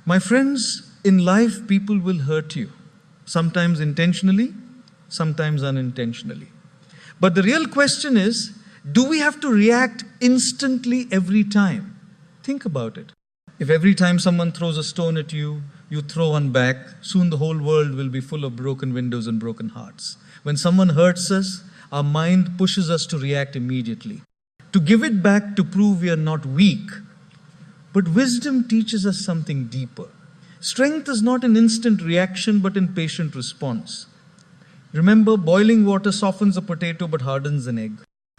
My friends, in life, people will hurt you. Sometimes intentionally, sometimes unintentionally. But the real question is, do we have to react instantly every time? Think about it. If every time someone throws a stone at you, you throw one back, soon the whole world will be full of broken windows and broken hearts. When someone hurts us, our mind pushes us to react immediately, to give it back to prove we are not weak. But wisdom teaches us something deeper. Strength is not an instant reaction, but in patient response. Remember, boiling water softens a potato but hardens an egg.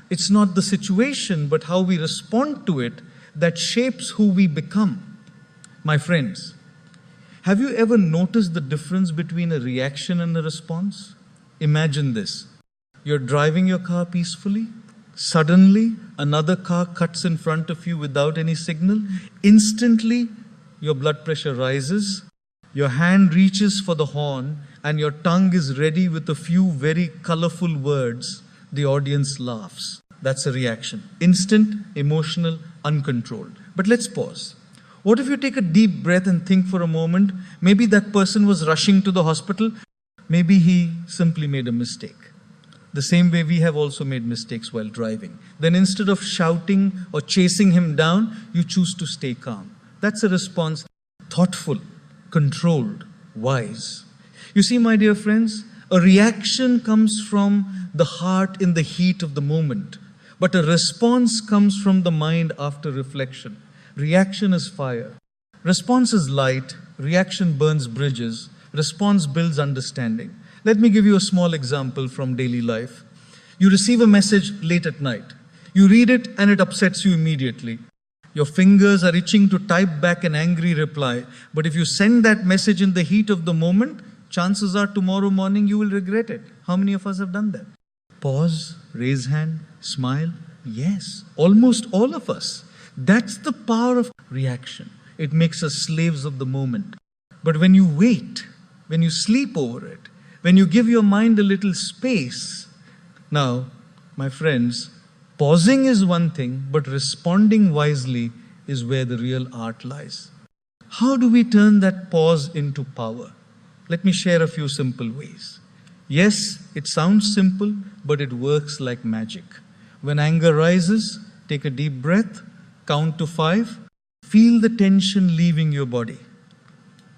It's not the situation, but how we respond to it that shapes who we become. My friends, have you ever noticed the difference between a reaction and a response? Imagine this. You're driving your car peacefully. Suddenly, another car cuts in front of you without any signal. Instantly, your blood pressure rises. Your hand reaches for the horn and your tongue is ready with a few very colorful words. The audience laughs. That's a reaction. Instant, emotional, uncontrolled. But let's pause. What if you take a deep breath and think for a moment? Maybe that person was rushing to the hospital. Maybe he simply made a mistake. The same way we have also made mistakes while driving. Then instead of shouting or chasing him down, you choose to stay calm. That's a response, thoughtful, controlled, wise. You see, my dear friends, a reaction comes from the heart in the heat of the moment, but a response comes from the mind after reflection. Reaction is fire. Response is light. Reaction burns bridges. Response builds understanding. Let me give you a small example from daily life. You receive a message late at night. You read it and it upsets you immediately. Your fingers are itching to type back an angry reply. But if you send that message in the heat of the moment, chances are tomorrow morning you will regret it. How many of us have done that? Pause, raise hand, smile. Yes, almost all of us. That's the power of reaction. It makes us slaves of the moment. But when you wait, when you sleep over it, when you give your mind a little space, now, my friends, pausing is one thing, but responding wisely is where the real art lies. How do we turn that pause into power? Let me share a few simple ways. Yes, it sounds simple, but it works like magic. When anger rises, take a deep breath, count to 5, feel the tension leaving your body.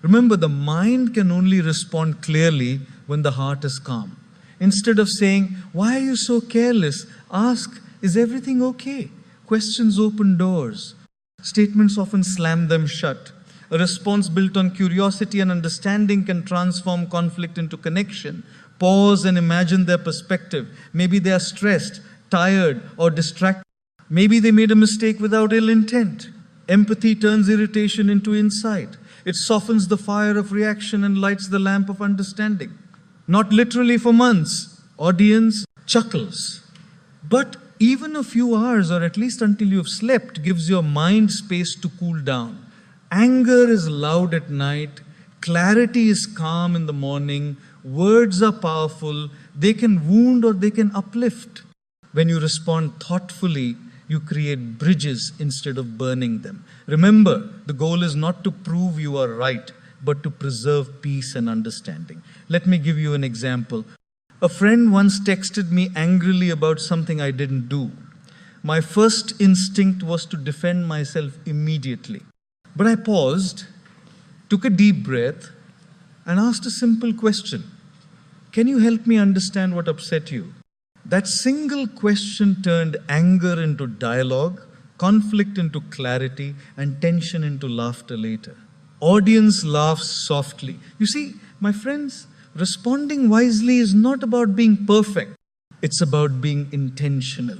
Remember, the mind can only respond clearly when the heart is calm. Instead of saying, "Why are you so careless?" ask, "Is everything okay?" Questions open doors. Statements often slam them shut. A response built on curiosity and understanding can transform conflict into connection. Pause and imagine their perspective. Maybe they are stressed, tired, or distracted. Maybe they made a mistake without ill intent. Empathy turns irritation into insight. It softens the fire of reaction and lights the lamp of understanding. Not literally for months. Audience chuckles. But even a few hours, or at least until you've slept, gives your mind space to cool down. Anger is loud at night. Clarity is calm in the morning. Words are powerful. They can wound or they can uplift. When you respond thoughtfully, you create bridges instead of burning them. Remember, the goal is not to prove you are right, but to preserve peace and understanding. Let me give you an example. A friend once texted me angrily about something I didn't do. My first instinct was to defend myself immediately. But I paused, took a deep breath, and asked a simple question. Can you help me understand what upset you? That single question turned anger into dialogue, conflict into clarity, and tension into laughter later. Audience laughs softly. You see, my friends, responding wisely is not about being perfect. It's about being intentional.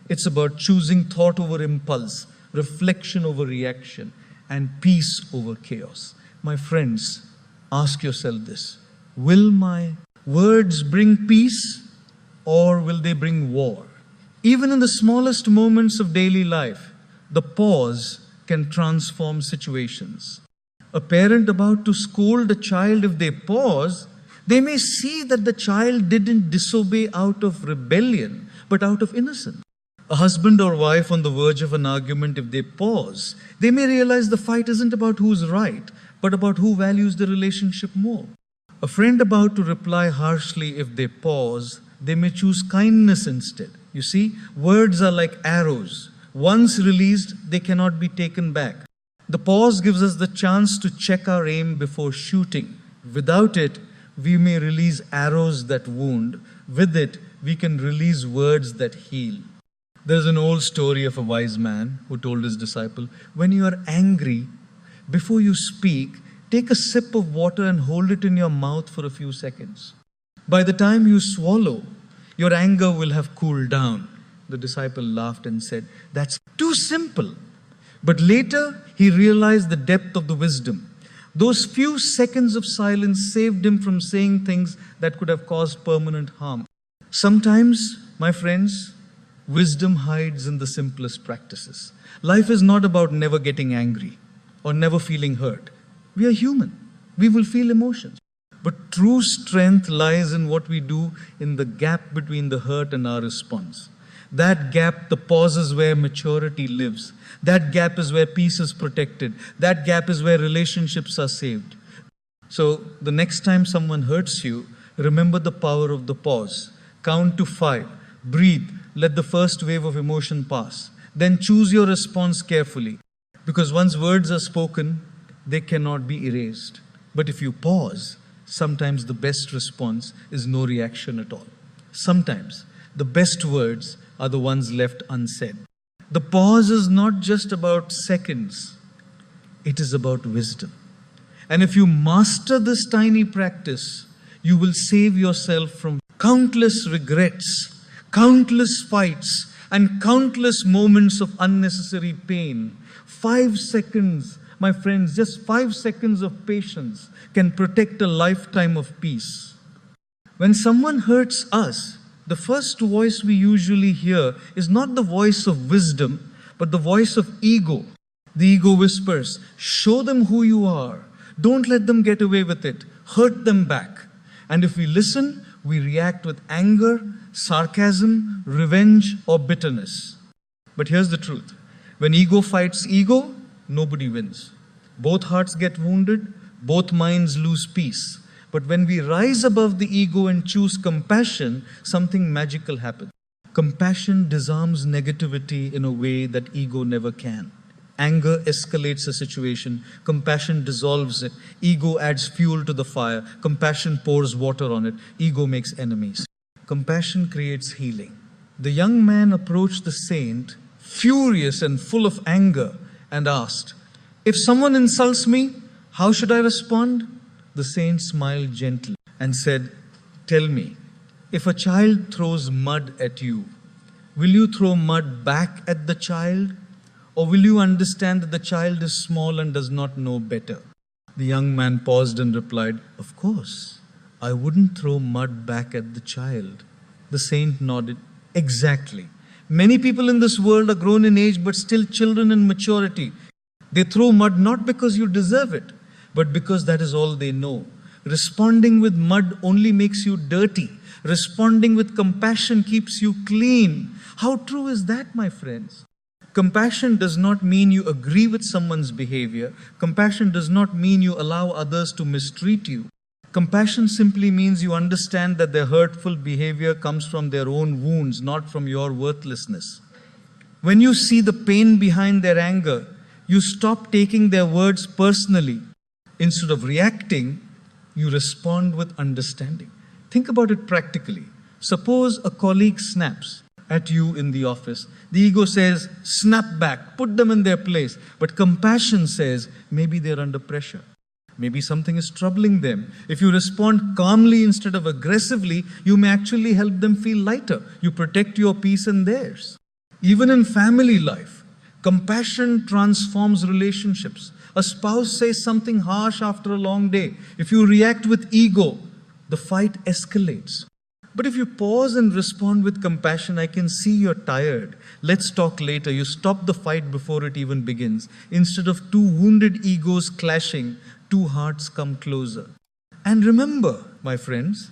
It's about choosing thought over impulse, reflection over reaction, and peace over chaos. My friends, ask yourself this. Will my words bring peace? Or will they bring war? Even in the smallest moments of daily life, the pause can transform situations. A parent about to scold a child, if they pause, they may see that the child didn't disobey out of rebellion, but out of innocence. A husband or wife on the verge of an argument, if they pause, they may realize the fight isn't about who's right, but about who values the relationship more. A friend about to reply harshly, if they pause, they may choose kindness instead. You see, words are like arrows. Once released, they cannot be taken back. The pause gives us the chance to check our aim before shooting. Without it, we may release arrows that wound. With it, we can release words that heal. There's an old story of a wise man who told his disciple, when you are angry, before you speak, take a sip of water and hold it in your mouth for a few seconds. By the time you swallow, your anger will have cooled down. The disciple laughed and said, that's too simple. But later, he realized the depth of the wisdom. Those few seconds of silence saved him from saying things that could have caused permanent harm. Sometimes, my friends, wisdom hides in the simplest practices. Life is not about never getting angry or never feeling hurt. We are human. We will feel emotions. But true strength lies in what we do in the gap between the hurt and our response. That gap, the pause, is where maturity lives. That gap is where peace is protected. That gap is where relationships are saved. So the next time someone hurts you, remember the power of the pause. Count to 5. Breathe. Let the first wave of emotion pass. Then choose your response carefully. Because once words are spoken, they cannot be erased. But if you pause, sometimes the best response is no reaction at all. Sometimes the best words are the ones left unsaid. The pause is not just about seconds. It is about wisdom. And if you master this tiny practice, you will save yourself from countless regrets, countless fights, and countless moments of unnecessary pain. 5 seconds, my friends, just 5 seconds of patience can protect a lifetime of peace. When someone hurts us, the first voice we usually hear is not the voice of wisdom, but the voice of ego. The ego whispers, show them who you are. Don't let them get away with it. Hurt them back. And if we listen, we react with anger, sarcasm, revenge, or bitterness. But here's the truth. When ego fights ego, nobody wins. Both hearts get wounded, both minds lose peace. But when we rise above the ego and choose compassion, something magical happens. Compassion disarms negativity in a way that ego never can. Anger escalates a situation. Compassion dissolves it. Ego adds fuel to the fire. Compassion pours water on it. Ego makes enemies. Compassion creates healing. The young man approached the saint, furious and full of anger, and asked, if someone insults me, how should I respond? The saint smiled gently and said, tell me, if a child throws mud at you, will you throw mud back at the child? Or will you understand that the child is small and does not know better? The young man paused and replied, of course, I wouldn't throw mud back at the child. The saint nodded, exactly. Many people in this world are grown in age but still children in maturity. They throw mud not because you deserve it, but because that is all they know. Responding with mud only makes you dirty. Responding with compassion keeps you clean. How true is that, my friends? Compassion does not mean you agree with someone's behavior. Compassion does not mean you allow others to mistreat you. Compassion simply means you understand that their hurtful behavior comes from their own wounds, not from your worthlessness. When you see the pain behind their anger, you stop taking their words personally. Instead of reacting, you respond with understanding. Think about it practically. Suppose a colleague snaps at you in the office. The ego says, snap back, put them in their place. But compassion says, maybe they're under pressure. Maybe something is troubling them. If you respond calmly instead of aggressively, you may actually help them feel lighter. You protect your peace and theirs. Even in family life, compassion transforms relationships. A spouse says something harsh after a long day. If you react with ego, the fight escalates. But if you pause and respond with compassion, I can see you're tired. Let's talk later. You stop the fight before it even begins. Instead of two wounded egos clashing, two hearts come closer. And remember, my friends,